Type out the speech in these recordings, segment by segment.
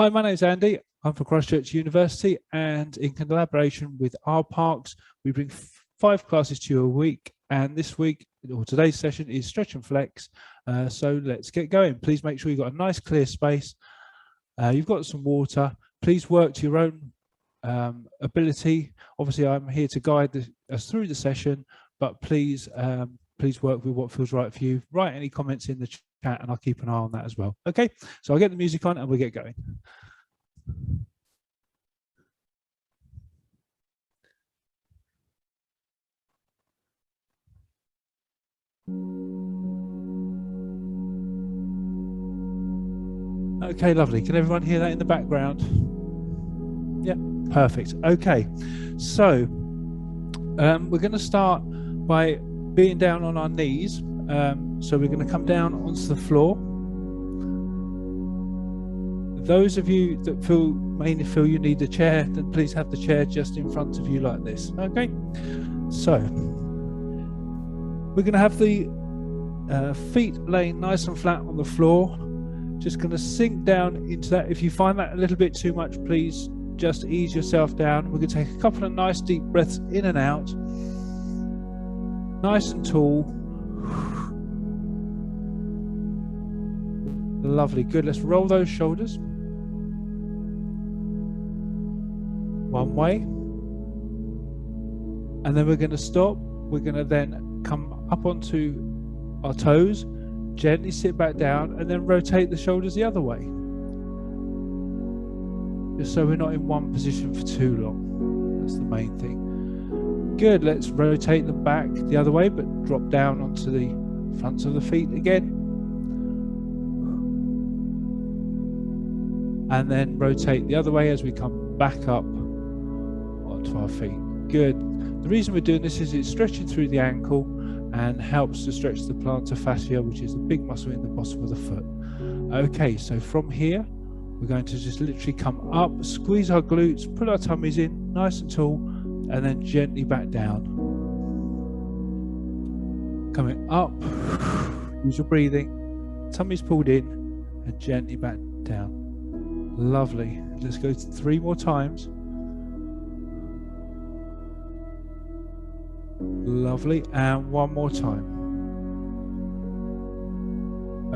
Hi, my name is Andy. I'm from Christchurch University, and in collaboration with our parks, we bring 5 classes to you a week. And this week, or today's session, is stretch and flex. So let's get going. Please make sure you've got a nice clear space. You've got some water. Please work to your own ability. Obviously, I'm here to guide us through the session, but please work with what feels right for you. Write any comments in the chat and I'll keep an eye on that as well. Okay, so I'll get the music on and we'll get going. Okay, lovely. Can everyone hear that in the background? Yeah, perfect. Okay, so we're going to start by being down on our knees. So we're going to come down onto the floor. Those of you that mainly feel you need a chair, then please have the chair just in front of you like this. Okay, so we're going to have the feet laying nice and flat on the floor. Just going to sink down into that. If you find that a little bit too much, please just ease yourself down. We're going to take a couple of nice deep breaths in and out. Nice and tall. Lovely, good. Let's roll those shoulders. One way. And then we're going to stop. We're going to then come up onto our toes. Gently sit back down and then rotate the shoulders the other way. Just so we're not in one position for too long. That's the main thing. Good, let's rotate them back the other way, but drop down onto the fronts of the feet again. And then rotate the other way as we come back up onto our feet. Good. The reason we're doing this is it's stretching through the ankle and helps to stretch the plantar fascia, which is the big muscle in the bottom of the foot. Okay, so from here, we're going to just literally come up, squeeze our glutes, pull our tummies in, nice and tall, and then gently back down. Coming up, use your breathing, tummy's pulled in, and gently back down. Lovely. Let's go 3 more times. Lovely, and 1 more time.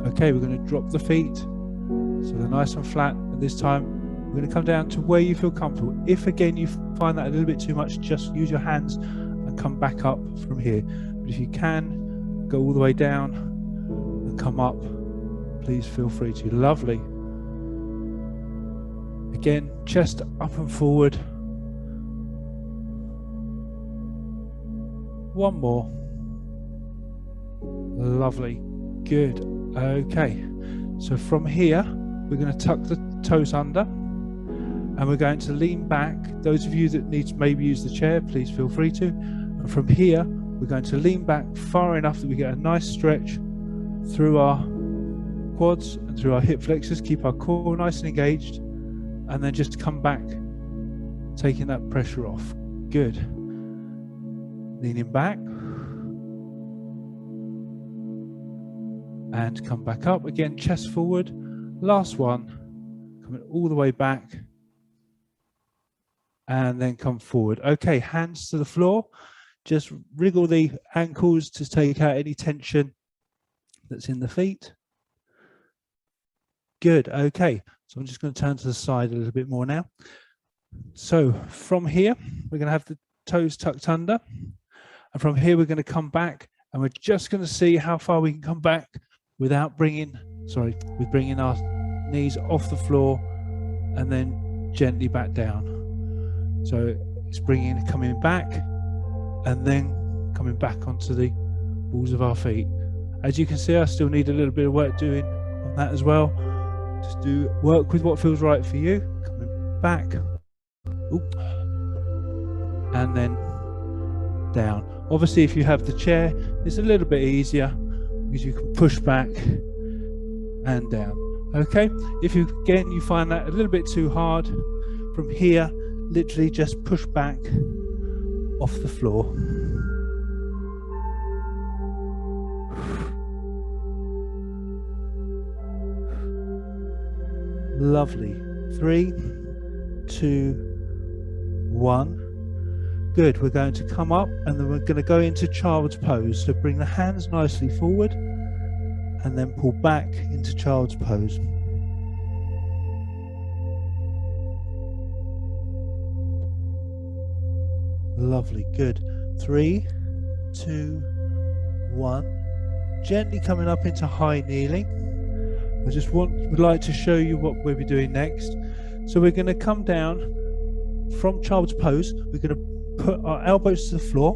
Okay, we're going to drop the feet so they're nice and flat, and this time we're going to come down to where you feel comfortable. If again you find that a little bit too much, just use your hands and come back up from here. But if you can, go all the way down and come up, please feel free to. Lovely. Again, chest up and forward. 1 more. Lovely. Good. Okay. So from here, we're going to tuck the toes under and we're going to lean back. Those of you that need to maybe use the chair, please feel free to. And from here, we're going to lean back far enough that we get a nice stretch through our quads and through our hip flexors. Keep our core nice and engaged. And then just come back, taking that pressure off. Good. Leaning back and come back up again, chest forward. Last one, coming all the way back and then come forward. Okay, hands to the floor. Just wriggle the ankles to take out any tension that's in the feet. Good. Okay, so I'm just going to turn to the side a little bit more now. So from here, we're going to have the toes tucked under. And from here, we're going to come back and we're just going to see how far we can come back without bringing our knees off the floor and then gently back down. So it's coming back and then coming back onto the balls of our feet. As you can see, I still need a little bit of work doing on that as well. Just work with what feels right for you. Coming back. Oop. And then down. Obviously, if you have the chair, it's a little bit easier because you can push back and down. Okay, if you find that a little bit too hard, from here, literally just push back off the floor. Lovely. 3, 2, 1. Good. We're going to come up and then we're going to go into child's pose. So bring the hands nicely forward and then pull back into child's pose. Lovely. Good. 3, 2, 1. Gently coming up into high kneeling. Would like to show you what we'll be doing next. So we're going to come down from child's pose. We're going to put our elbows to the floor.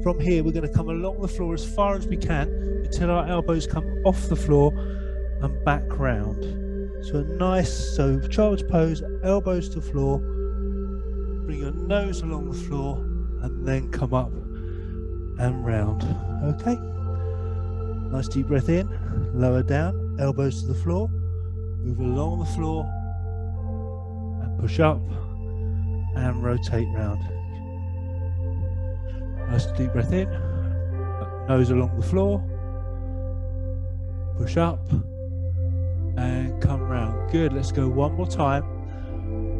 From here, we're going to come along the floor as far as we can until our elbows come off the floor and back round. So child's pose, elbows to floor. Bring your nose along the floor and then come up and round. Okay. Nice deep breath in, lower down, elbows to the floor, move along the floor and push up and rotate round. Nice deep breath in, nose along the floor, push up and come round. Good, let's go one more time.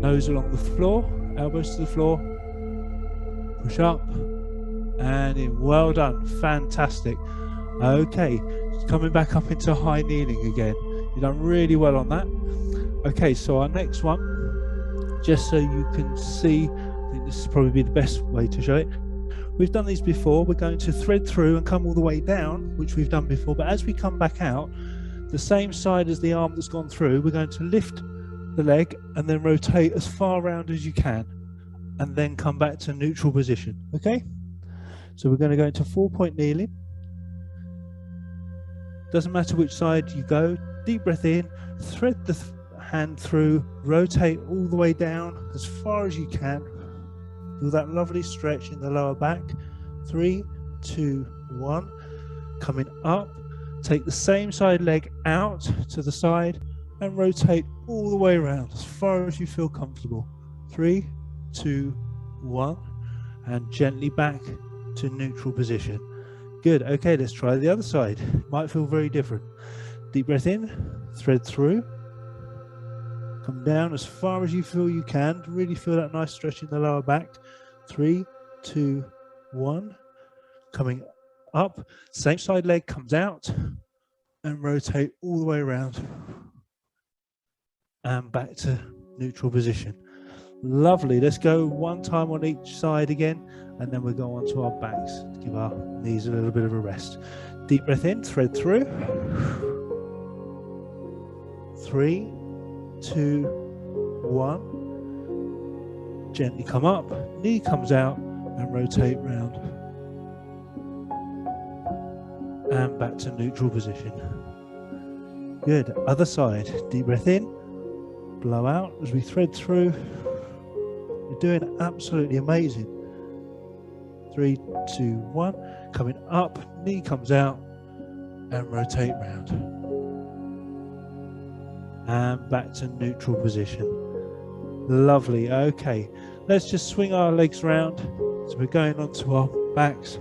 Nose along the floor, elbows to the floor, push up and in. Well done, fantastic. Okay, coming back up into high kneeling again. You've done really well on that. Okay, so our next one, just so you can see, I think this is probably the best way to show it. We've done these before. We're going to thread through and come all the way down, which we've done before. But as we come back out, the same side as the arm that's gone through, we're going to lift the leg and then rotate as far around as you can and then come back to neutral position. Okay, so we're going to go into 4-point kneeling. Doesn't matter which side you go. Deep breath in, thread the hand through, rotate all the way down as far as you can. Feel that lovely stretch in the lower back. 3, 2, 1. Coming up, take the same side leg out to the side and rotate all the way around as far as you feel comfortable. 3, 2, 1. And gently back to neutral position. Good. Okay, let's try the other side. Might feel very different. Deep breath in, thread through, come down as far as you feel you can. Really feel that nice stretch in the lower back. 3, 2, 1. Coming up, same side leg comes out and rotate all the way around and back to neutral position. Lovely. Let's go one time on each side again, and then we'll go on to our backs to give our knees a little bit of a rest. Deep breath in, thread through. 3, 2, 1. Gently come up, knee comes out and rotate round. And back to neutral position. Good. Other side. Deep breath in, blow out as we thread through. You're doing absolutely amazing. 3, 2, 1. Coming up, knee comes out and rotate round. And back to neutral position. Lovely. Okay, let's just swing our legs round. So we're going onto our backs.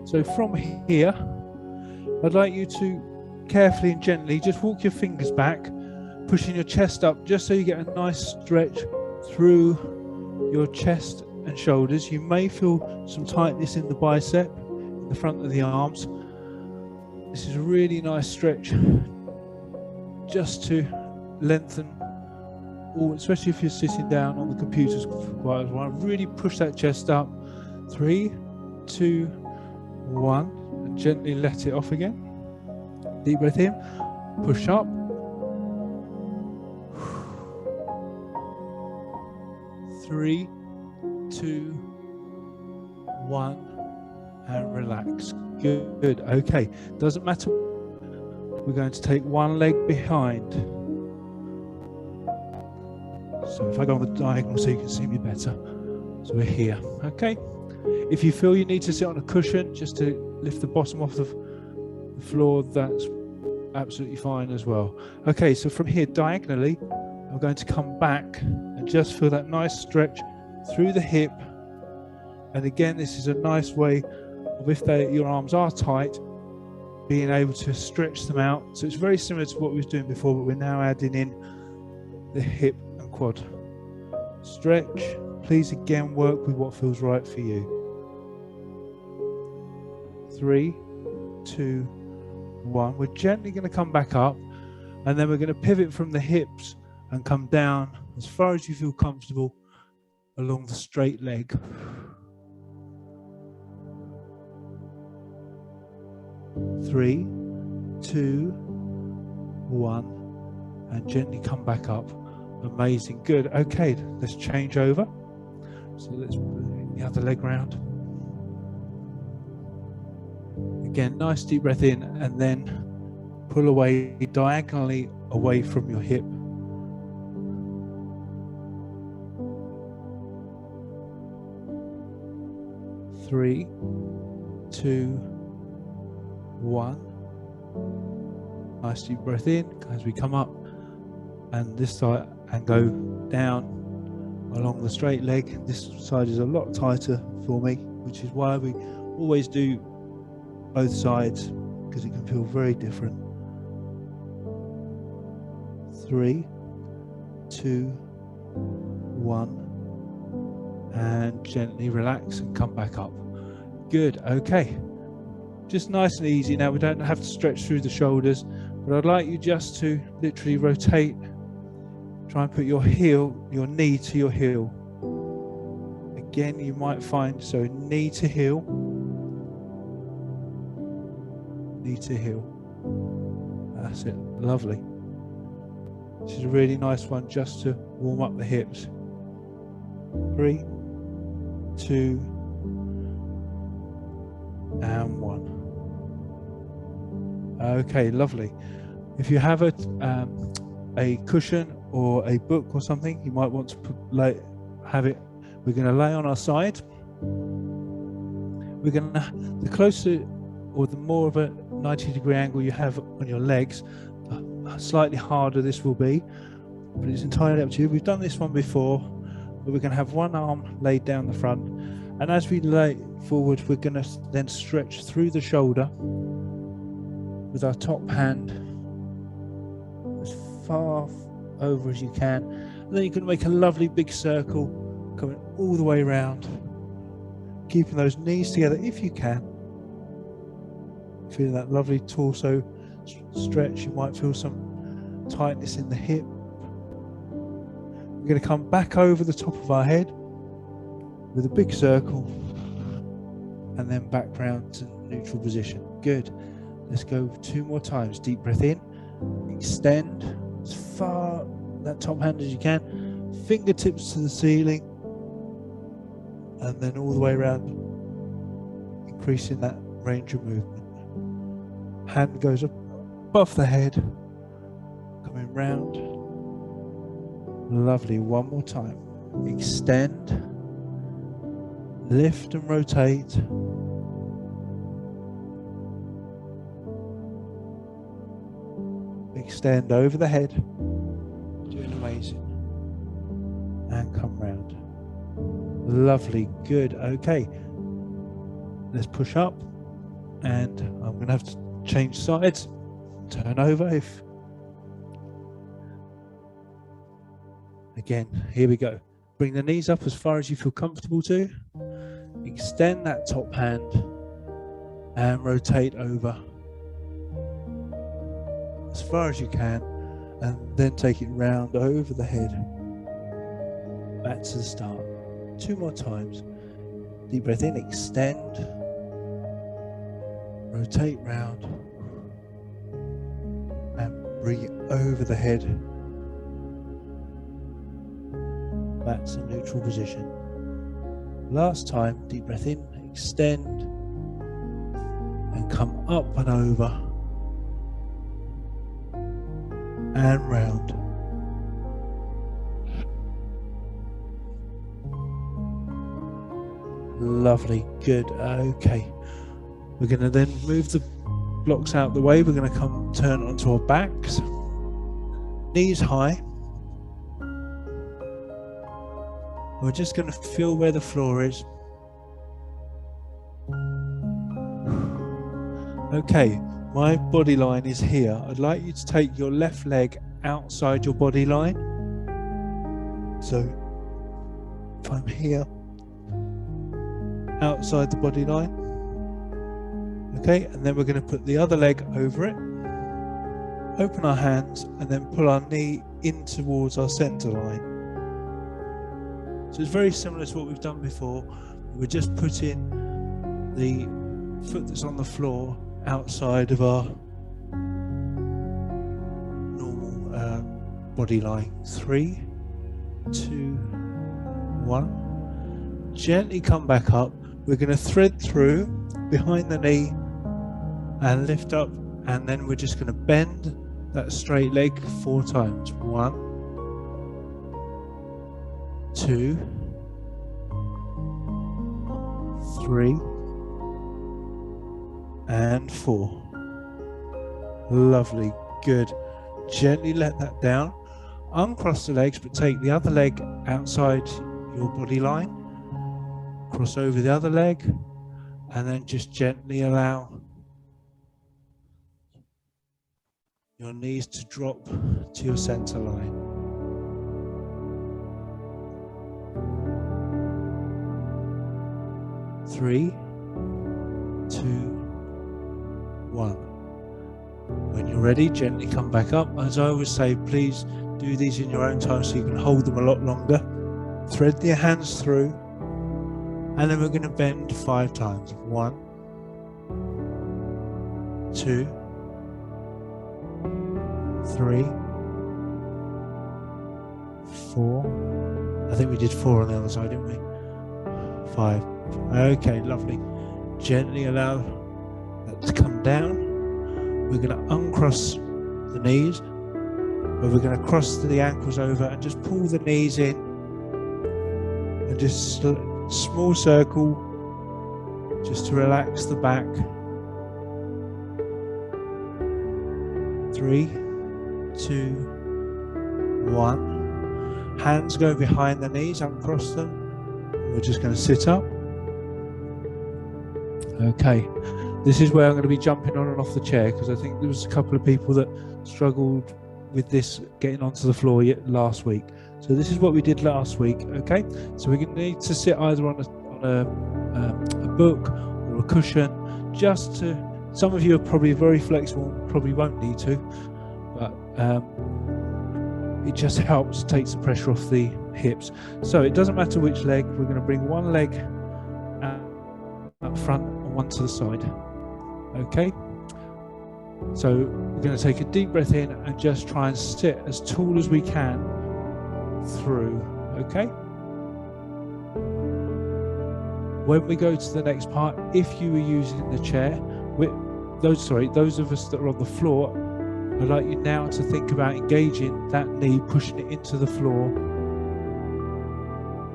So from here, I'd like you to carefully and gently just walk your fingers back, pushing your chest up just so you get a nice stretch through your chest and shoulders. You may feel some tightness in the bicep, in the front of the arms. This is a really nice stretch just to lengthen, especially if you're sitting down on the computers for quite a while. Really push that chest up. 3, 2, 1, and gently let it off again. Deep breath in, push up. 3, 2, 1, and relax. Good. Okay, doesn't matter. We're going to take one leg behind. So if I go on the diagonal so you can see me better. So we're here. Okay. If you feel you need to sit on a cushion just to lift the bottom off the floor, that's absolutely fine as well. Okay, so from here diagonally, I'm going to come back and just feel that nice stretch through the hip. And again, this is a nice way of, if your arms are tight, being able to stretch them out. So it's very similar to what we were doing before, but we're now adding in the hip and quad. Stretch. Please again work with what feels right for you. 3, 2, 1. We're gently going to come back up, and then we're going to pivot from the hips and come down as far as you feel comfortable along the straight leg. 3, 2, 1, and gently come back up. Amazing, good. Okay, let's change over. So let's bring the other leg round. Again, nice deep breath in, and then pull away diagonally away from your hip. 3, 2, 1. Nice deep breath in as we come up, and this side, and go down along the straight leg. This side is a lot tighter for me, which is why we always do both sides, because it can feel very different. 3, 2, 1, and gently relax and come back up. Good. Okay, just nice and easy. Now we don't have to stretch through the shoulders, but I'd like you just to literally rotate. Try and put your knee to your heel. Again, you might find, so knee to heel, knee to heel. That's it, lovely. This is a really nice one just to warm up the hips. 3, 2, and 1. Okay, lovely. If you have a cushion or a book or something, you might want to have it. We're going to lay on our side. We're going to, the closer or the more of a 90-degree angle you have on your legs, slightly harder this will be, but it's entirely up to you. We've done this one before, but we're going to have one arm laid down the front, and as we lay forward, we're going to then stretch through the shoulder with our top hand as far over as you can, and then you can make a lovely big circle coming all the way around, keeping those knees together if you can. Feeling that lovely torso stretch. You might feel some tightness in the hip. We're going to come back over the top of our head with a big circle, and then back round to neutral position. Good. Let's go 2 more times. Deep breath in, extend as far that top hand as you can, fingertips to the ceiling, and then all the way around, increasing that range of movement. Hand goes up above the head, coming round. Lovely. One more time. Extend, lift and rotate. Extend over the head. Doing amazing. And come round. Lovely. Good. Okay. Let's push up, and I'm going to have to change sides. Turn over. Again, here we go. Bring the knees up as far as you feel comfortable to. Extend that top hand and rotate over as far as you can, and then take it round over the head. Back to the start. 2 more times. Deep breath in, extend, rotate round, and bring it over the head. Back to neutral position. Last time, deep breath in, extend, and come up and over, and round. Lovely, good. Okay, we're going to then move the blocks out the way. We're going to come turn onto our backs, knees high. We're just going to feel where the floor is. Okay, my body line is here. I'd like you to take your left leg outside your body line So if I'm here, outside the body line, okay, and then we're going to put the other leg over it, open our hands, and then pull our knee in towards our center line. So it's very similar to what we've done before. We're just putting the foot that's on the floor outside of our normal body line. 3, 2, 1. Gently come back up. We're going to thread through behind the knee and lift up, and then we're just going to bend that straight leg 4 times. 1, 2, 3, and 4. Lovely, good. Gently let that down. Uncross the legs, but take the other leg outside your body line. Cross over the other leg, and then just gently allow your knees to drop to your center line. Three, 2, 1. When you're ready, gently come back up. As I always say, please do these in your own time so you can hold them a lot longer. Thread your hands through, and then we're going to bend 5 times. 1, 2, 3, 4. I think we did 4 on the other side, didn't we? 5. Okay, lovely. Gently allow that to come down. We're going to uncross the knees, but we're going to cross the ankles over and just pull the knees in, and just small circle just to relax the back. 3, 2, 1. Hands go behind the knees, uncross them. We're just going to sit up. Okay, this is where I'm going to be jumping on and off the chair, because I think there was a couple of people that struggled with this getting onto the floor last week. So this is what we did last week. Okay, so we're going to need to sit either on a book or a cushion, just to, some of you are probably very flexible, probably won't need to, but it just helps, takes the pressure off the hips. So it doesn't matter which leg, we're going to bring one leg up front and one to the side. Okay, so we're going to take a deep breath in and just try and sit as tall as we can through. Okay, when we go to the next part, if you were using the chair, those of us that are on the floor, I'd like you now to think about engaging that knee, pushing it into the floor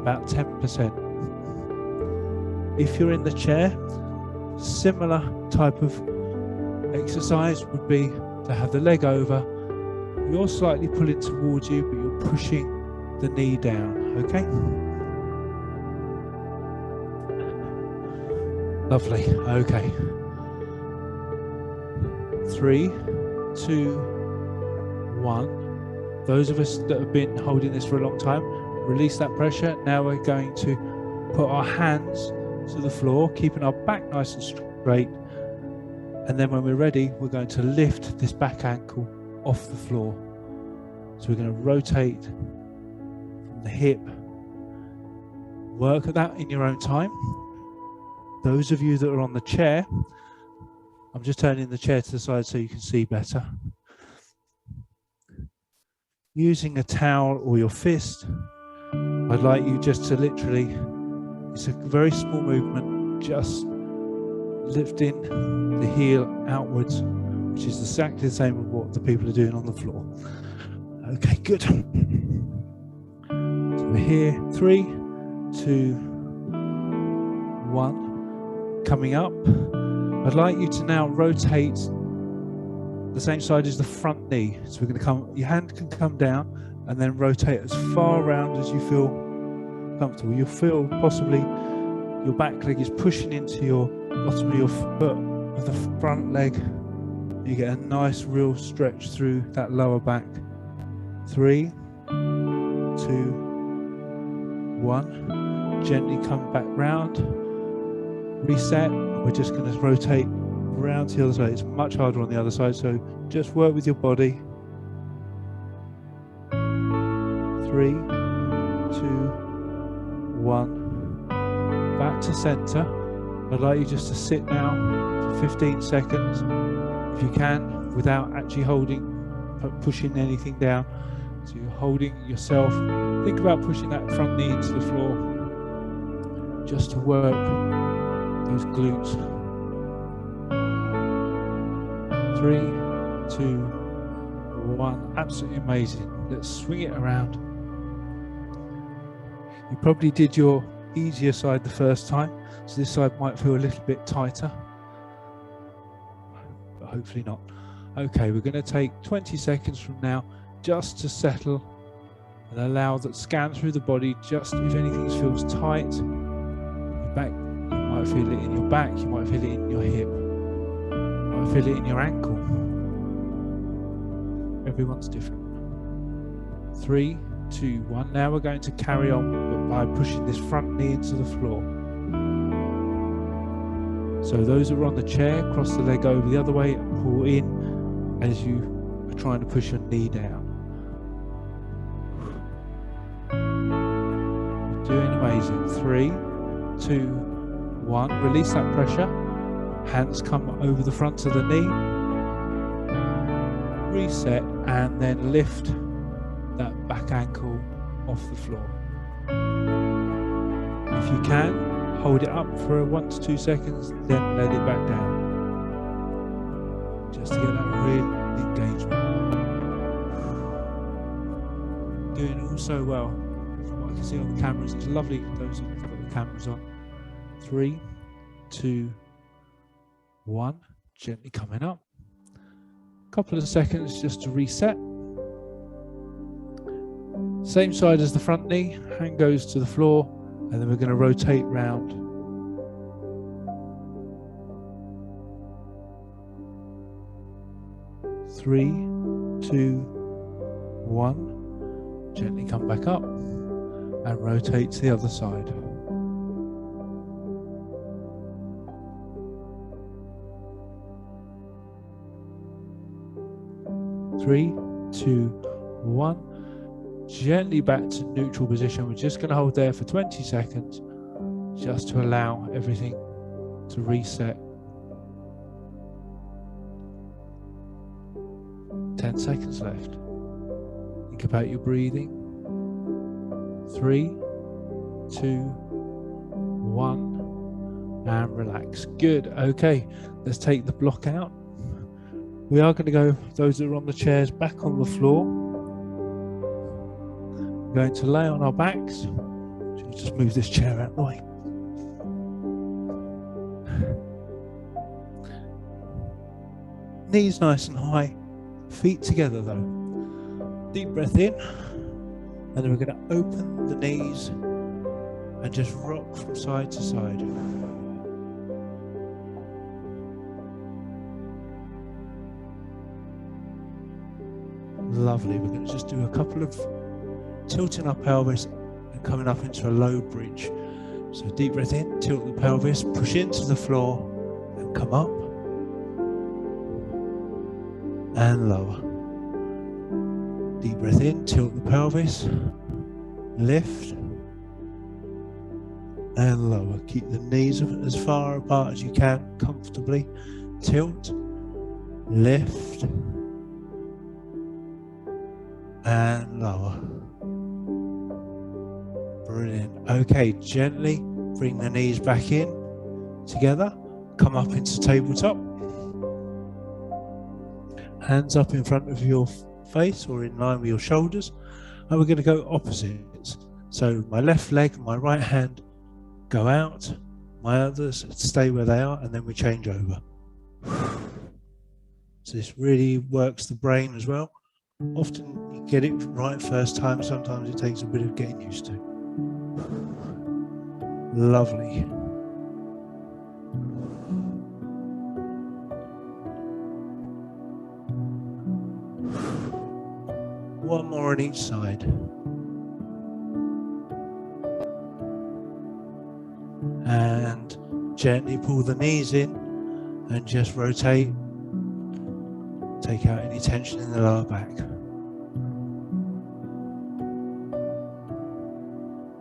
about 10%. If you're in the chair, similar type of exercise would be to have the leg over. You're slightly pulling towards you, but you're pushing the knee down. Okay? Lovely. Okay. 3, 2, 1. Those of us that have been holding this for a long time, release that pressure. Now we're going to put our hands to the floor, keeping our back nice and straight, and then when we're ready, we're going to lift this back ankle off the floor. So we're going to rotate from the hip. Work at that in your own time. Those of you that are on the chair, I'm just turning the chair to the side so you can see better. Using a towel or your fist, I'd like you just to literally, it's a very small movement, just lifting the heel outwards, which is exactly the same as what the people are doing on the floor. Okay, good. So we're here, 3, 2, 1. Coming up, I'd like you to now rotate the same side as the front knee. So we're going to come, your hand can come down and then rotate as far around as you feel comfortable. You'll feel possibly your back leg is pushing into your bottom of your foot with the front leg. You get a nice real stretch through that lower back. 3, 2, 1. Gently come back round, reset. We're just going to rotate round to the other side. It's much harder on the other side, so just work with your body. 3, 2, 1. Back to center. I'd like you just to sit now for 15 seconds, if you can, without actually pushing anything down. So you're holding yourself. Think about pushing that front knee into the floor, just to work those glutes. 3, 2, 1. Absolutely amazing. Let's swing it around. You probably did your easier side the first time, so this side might feel a little bit tighter, but hopefully not. Okay, we're going to take 20 seconds from now just to settle and allow that scan through the body. Just if anything feels tight, your back, you might feel it in your back, you might feel it in your hip, you might feel it in your ankle. Everyone's different. 3, 2, 1. Now we're going to carry on by pushing this front knee into the floor. So those who are on the chair, cross the leg over the other way and pull in as you are trying to push your knee down. Doing amazing. 3, 2, 1. Release that pressure. Hands come over the front of the knee. Reset and then lift that back ankle off the floor. If you can, hold it up for 1 to 2 seconds, then let it back down. Just to get that real engagement. Doing all so well. From what I can see on the cameras, it's lovely those who've got the cameras on. 3, 2, 1. Gently coming up. Couple of seconds just to reset. Same side as the front knee, hand goes to the floor, and then we're going to rotate round. Three, 2, 1. Gently come back up and rotate to the other side. 3, 2, 1. Gently back to neutral position. We're just going to hold there for 20 seconds just to allow everything to reset. 10 seconds left. Think about your breathing. 3, 2, 1, and relax. Good. Okay, let's take the block out. We are going to go, those that are on the chairs, back on the floor. We're going to lay on our backs. Just move this chair out of the way. Knees nice and high, feet together though. Deep breath in, and then we're going to open the knees and just rock from side to side. Lovely. We're going to just do a couple of tilting our pelvis and coming up into a low bridge. So deep breath in, tilt the pelvis, push into the floor and come up and lower. Deep breath in, tilt the pelvis, lift and lower. Keep the knees as far apart as you can comfortably. Tilt, lift and lower. Brilliant. Okay, gently bring the knees back in together. Come up into tabletop. Hands up in front of your face or in line with your shoulders. And we're going to go opposites. So my left leg and my right hand go out. My others stay where they are, and then we change over. So this really works the brain as well. Often you get it right first time, sometimes it takes a bit of getting used to. Lovely. One more on each side. and gently pull the knees in and just rotate. Take out any tension in the lower back.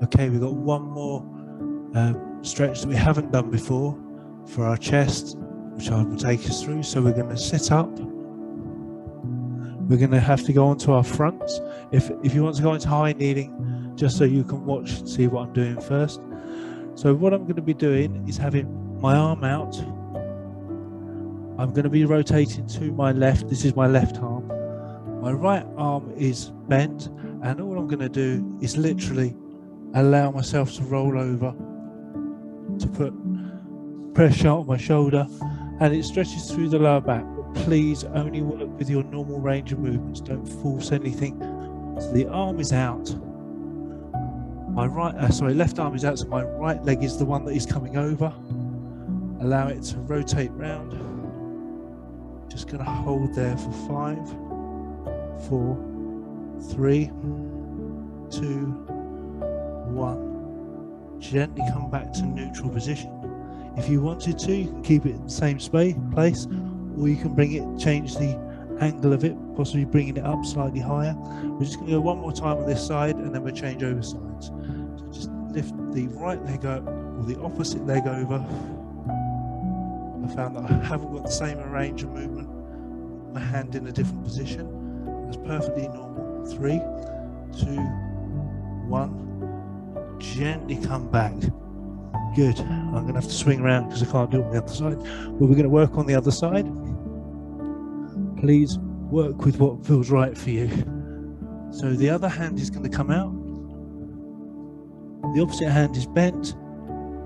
Okay, we've got one more stretch that we haven't done before for our chest, which I will take us through. So we're going to sit up. We're going to have to go onto our fronts. If you want to go into high kneeling, just so you can watch and see what I'm doing first. So what I'm going to be doing is having my arm out. I'm going to be rotating to my left. This is my left arm. My right arm is bent, and all I'm going to do is literally allow myself to roll over, to put pressure on my shoulder, and it stretches through the lower back. But please only work with your normal range of movements. Don't force anything. So the arm is out. My left arm is out, so my right leg is the one that is coming over. Allow it to rotate round. Just going to hold there for 5, 4, 3, 2, 1. Gently come back to neutral position. If you wanted to, you can keep it in the same place, or you can change the angle of it, possibly bringing it up slightly higher. We're just going to go one more time on this side, and then we'll change over sides. So just lift the right leg up, or the opposite leg over. I found that I haven't got the same range of movement. My hand in a different position. That's perfectly normal. 3, 2, 1. Gently come back. Good. I'm going to have to swing around because I can't do it on the other side. But we're going to work on the other side. Please work with what feels right for you. So the other hand is going to come out. The opposite hand is bent.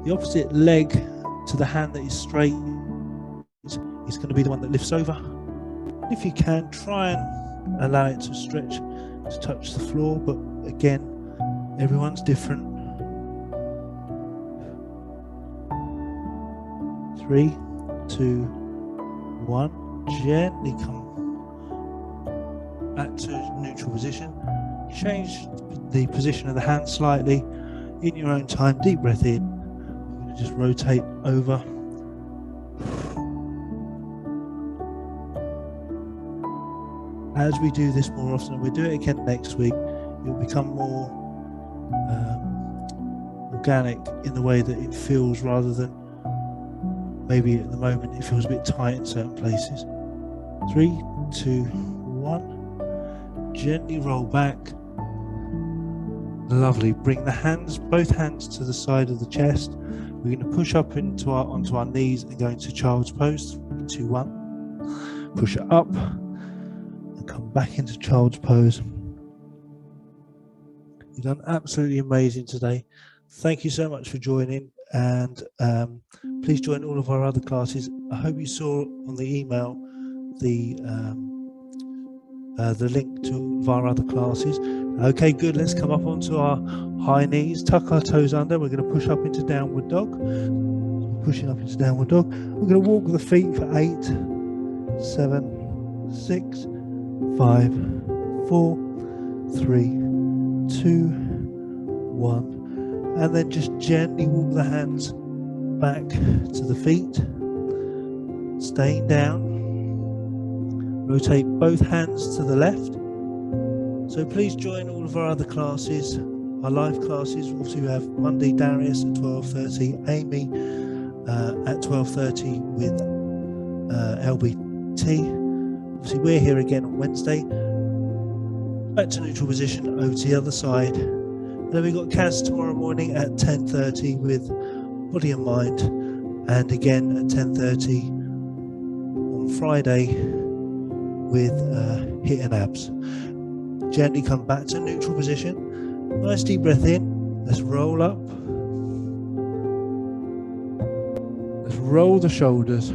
The opposite leg to the hand that is straight is going to be the one that lifts over. If you can, try and allow it to stretch to touch the floor, but again, everyone's different. 3, 2, 1. Gently come back to neutral position. Change the position of the hand slightly in your own time. Deep breath in. We're going to just rotate over. As we do this more often, we'll do it again next week, it will become more organic in the way that it feels, rather than maybe at the moment it feels a bit tight in certain places. 3, 2, 1. Gently roll back. Lovely. Bring the hands, both hands, to the side of the chest. We're going to push up onto our knees and go into child's pose. 3, 2, 1. Push it up. Come back into child's pose. You've done absolutely amazing today. Thank you so much for joining, and please join all of our other classes. I hope you saw on the email the link to our other classes. Okay, good. Let's come up onto our high knees, tuck our toes under. We're going to push up into downward dog. Pushing up into downward dog. We're going to walk the feet for 8, 7, 6, 5, 4, 3, 2, 1, and then just gently walk the hands back to the feet, staying down. Rotate both hands to the left. So please join all of our other classes, our live classes. Also, we have Monday Darius at 12:30, Amy at 12:30 with LBT. Obviously, we're here again on Wednesday. Back to neutral position, over to the other side. And then we've got Kaz tomorrow morning at 10:30 with Body and Mind, and again at 10:30 on Friday with HIIT and Abs. Gently come back to neutral position. Nice deep breath in. Let's roll up. Let's roll the shoulders.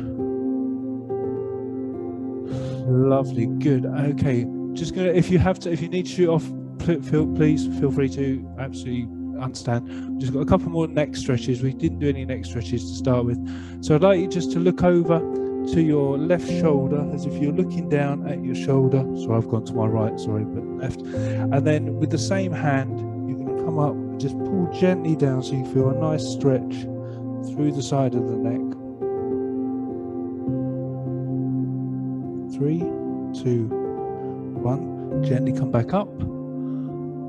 Lovely, good. Okay, just gonna, if you need to shoot off, please feel free to. Absolutely understand. We've just got a couple more neck stretches. We didn't do any neck stretches to start with, so I'd like you just to look over to your left shoulder as if you're looking down at your shoulder. So I've gone to my right, sorry, but left. And then with the same hand, you're going to come up and just pull gently down so you feel a nice stretch through the side of the neck. 3, 2, 1. Gently come back up.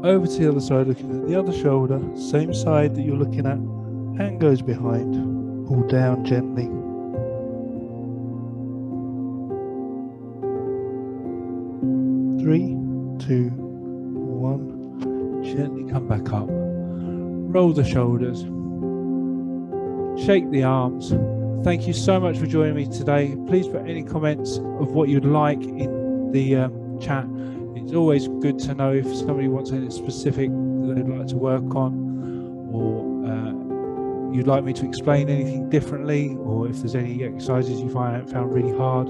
Over to the other side, looking at the other shoulder, same side that you're looking at, and goes behind. Pull down gently. 3, 2, 1. Gently come back up. Roll the shoulders. Shake the arms. Thank you so much for joining me today. Please put any comments of what you'd like in the chat. It's always good to know if somebody wants anything specific that they'd like to work on, or you'd like me to explain anything differently, or if there's any exercises you found really hard.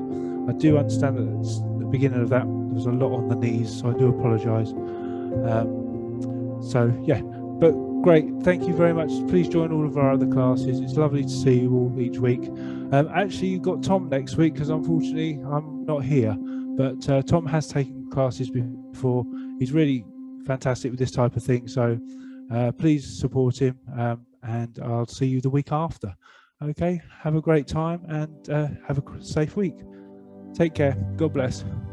I do understand that at the beginning of that there was a lot on the knees, so I do apologise. So yeah, but great, thank you very much. Please join all of our other classes. It's lovely to see you all each week. Actually, you've got Tom next week, because unfortunately I'm not here, but Tom has taken classes before. He's really fantastic with this type of thing, so please support him, and I'll see you the week after. Okay, have a great time, and have a safe week. Take care. God bless.